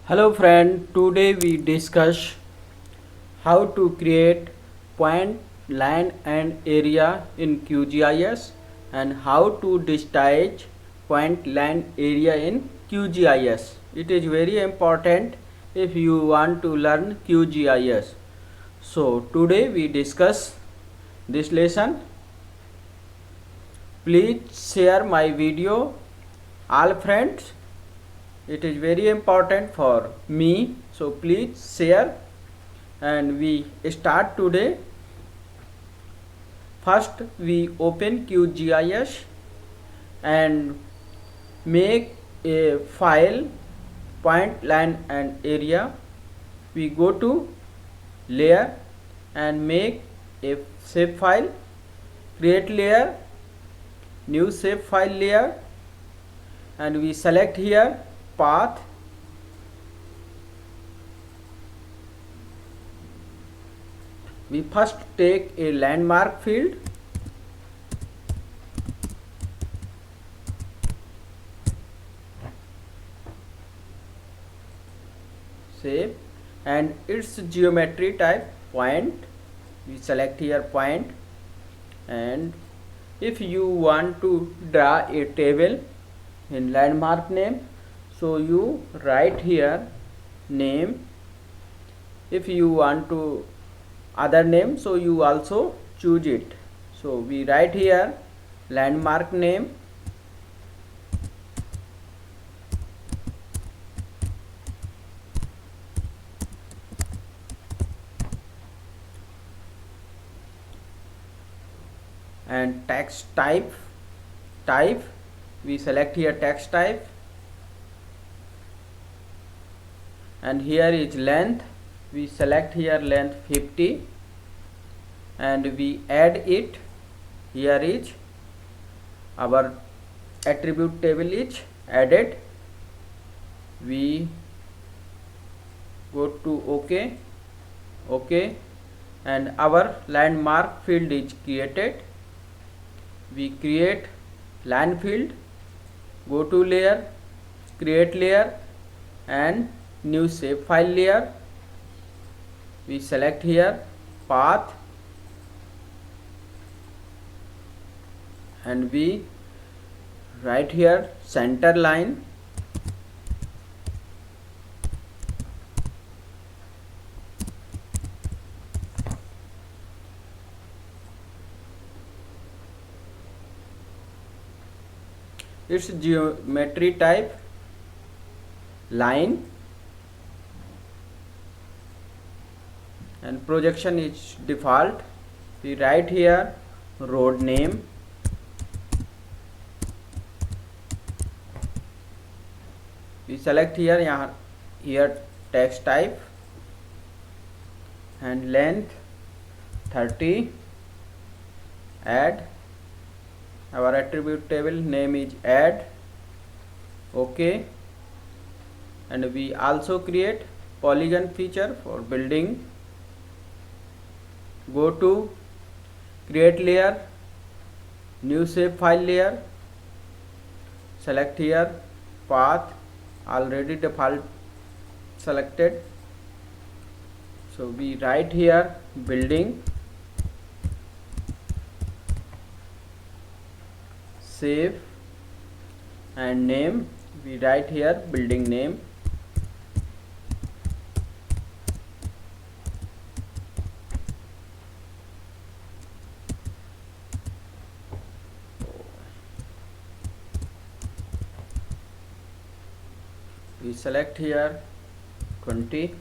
Hello friend, today we discuss how to create point, line and area in QGIS and how to digitize point, line, area in QGIS. It is very important if you want to learn QGIS. So today we discuss this lesson. Please share my video all friends. It is very important for me, so please share. And we start today. First we open QGIS and make a file point, line and area. We go to layer and make a shape file, create layer, new shape file layer, and we select here path. We first take a landmark field, shape, and its geometry type point. We select here point, and if you want to draw a table in landmark name, so you write here name. If you want to other name, so you also choose it. So we write here landmark name, and text type we select here text type, and here is length. We select here length 50 and we add it. Here is our attribute table is added. We go to OK, and our landmark field is created. We create land field, go to layer, create layer and new shape file layer. We select here path and we write here center line, its geometry type line, and projection is default. We write here road name, we select here text type, and length 30. Add, our attribute table name is add. OK, and we also create polygon feature for building. Go to create layer, new shape file layer, select here path, already default selected. So we write here building, save, and name. We write here building name. We select here 20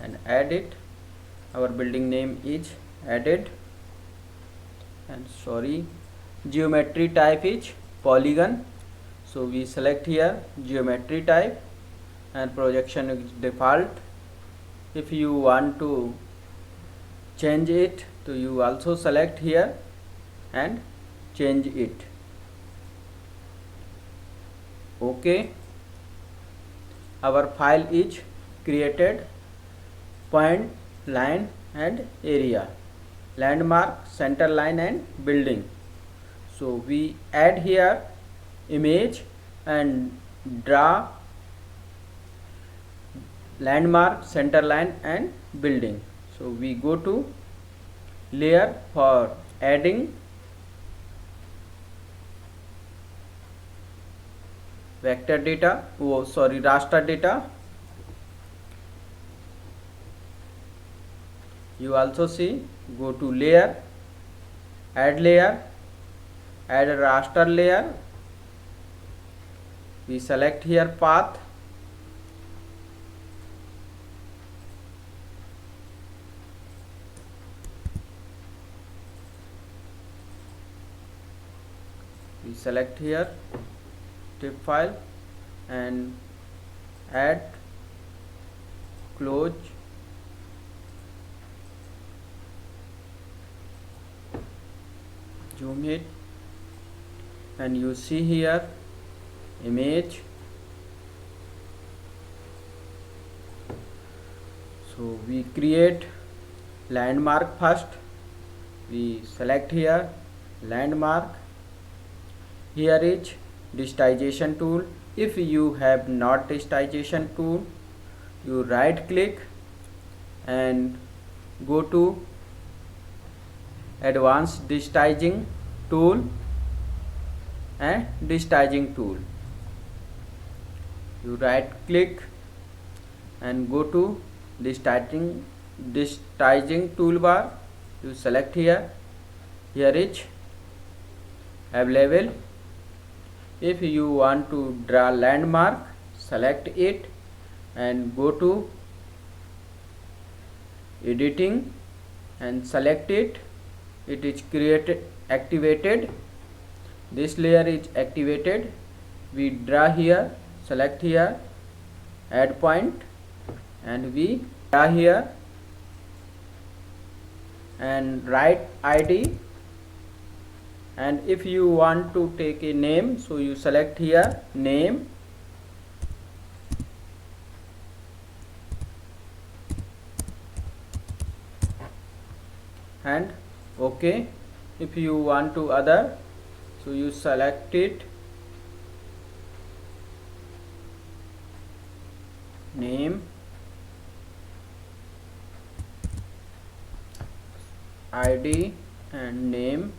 and add it. Our building name is added, and geometry type is polygon. So we select here geometry type and projection is default. If you want to change it, so you also select here and change it. OK, our file is created point, line and area, landmark, center line and building. So we add here image and draw landmark, center line and building. So we go to layer for adding vector data, raster data. You also see, go to layer, add a raster layer. We select here path, we select here tip file and add, close, zoom it, and you see here image. So we create landmark first. We select here landmark. Here is digitization tool. If you have not digitization tool, you right click and go to advanced digitizing tool and digitizing tool. You right click and go to digitizing toolbar. You select here is available. If you want to draw landmark, select it and go to editing and select it. It is activated. This layer is activated. We draw here, select here, add point, and we draw here and write ID. And if you want to take a name, so you select here name and OK. If you want to other, so you select it name, ID and name.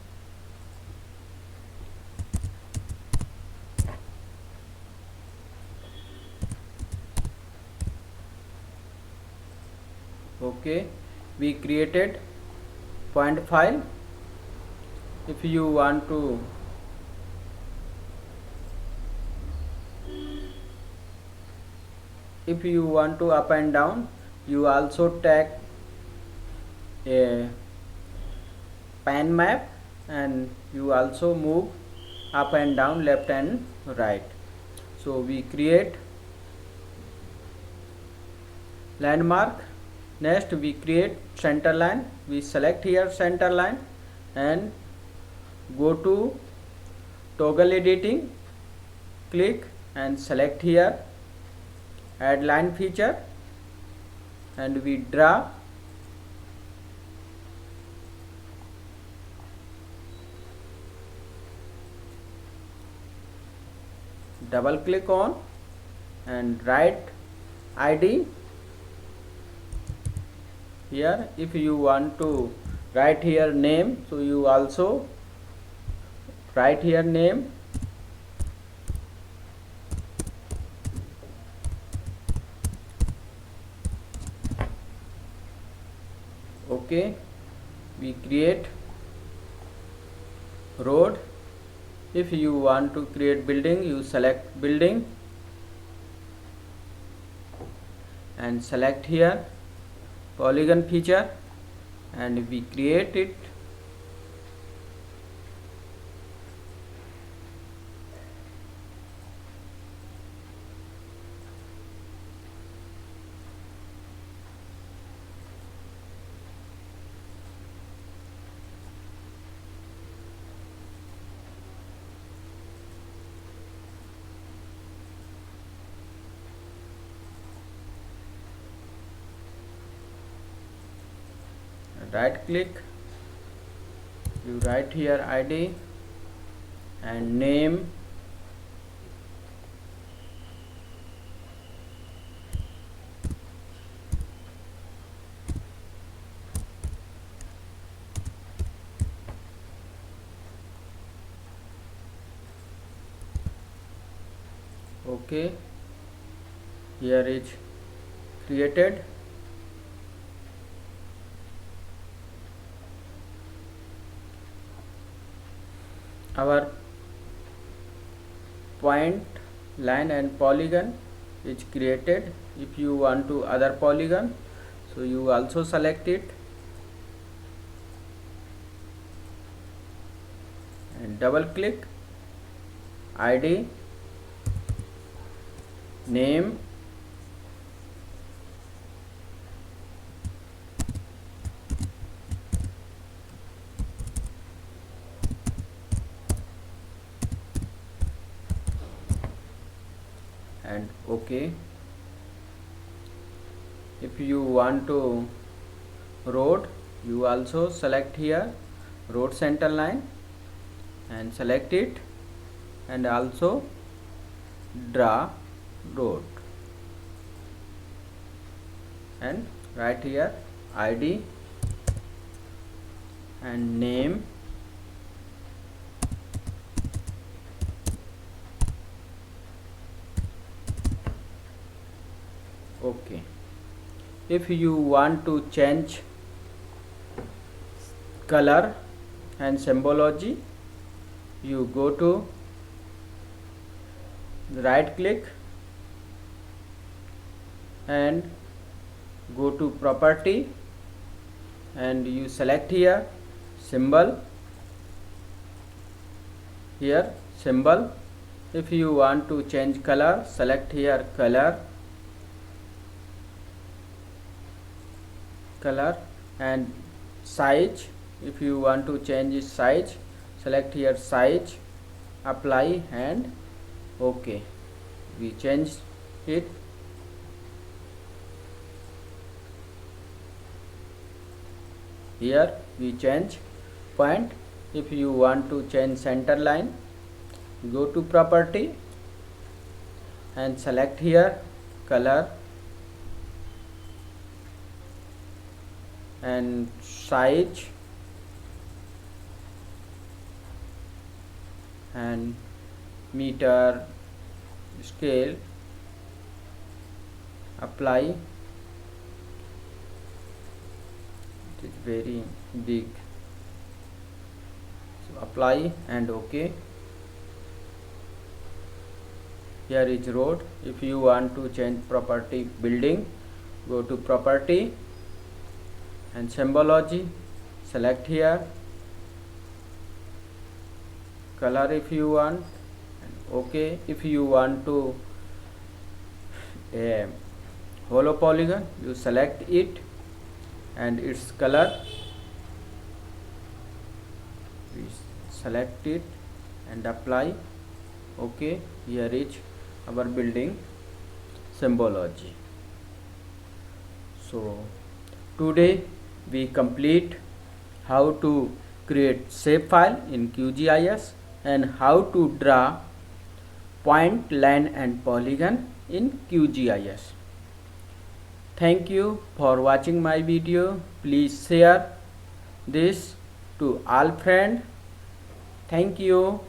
Okay, we created point file. If you want to up and down, you also take a pan map and you also move up and down, left and right. So we create landmark. Next we create center line. We select here center line and go to toggle editing, click and select here add line feature and we draw double click on and write ID here. If you want to write here name, so you also write here name. Okay, we create road. If you want to create building, you select building and select here polygon feature and we create it. Right click, you write here ID and name, okay, here is created. Our point, line and polygon is created. If you want to other polygon, so you also select it and double click, ID, name, and OK. If you want to road, you also select here road center line and select it, and also draw road and write here ID and name, OK. If you want to change color and symbology, you go to right click and go to property, and you select here symbol, here symbol. If you want to change color, select here color, and size. If you want to change its size, select here size, apply and OK. We change it. Here we change point. If you want to change center line, go to property and select here color and size and meter, scale, apply. It is very big, so apply and OK. Here is road. If you want to change property building, go to property and symbology, select here color if you want, and OK. If you want to a hollow polygon, you select it and its color, we select it and apply. OK. Here is our building symbology. So today we complete how to create shapefile in QGIS and how to draw point, line and polygon in QGIS. Thank you for watching my video. Please share this to all friends. Thank you.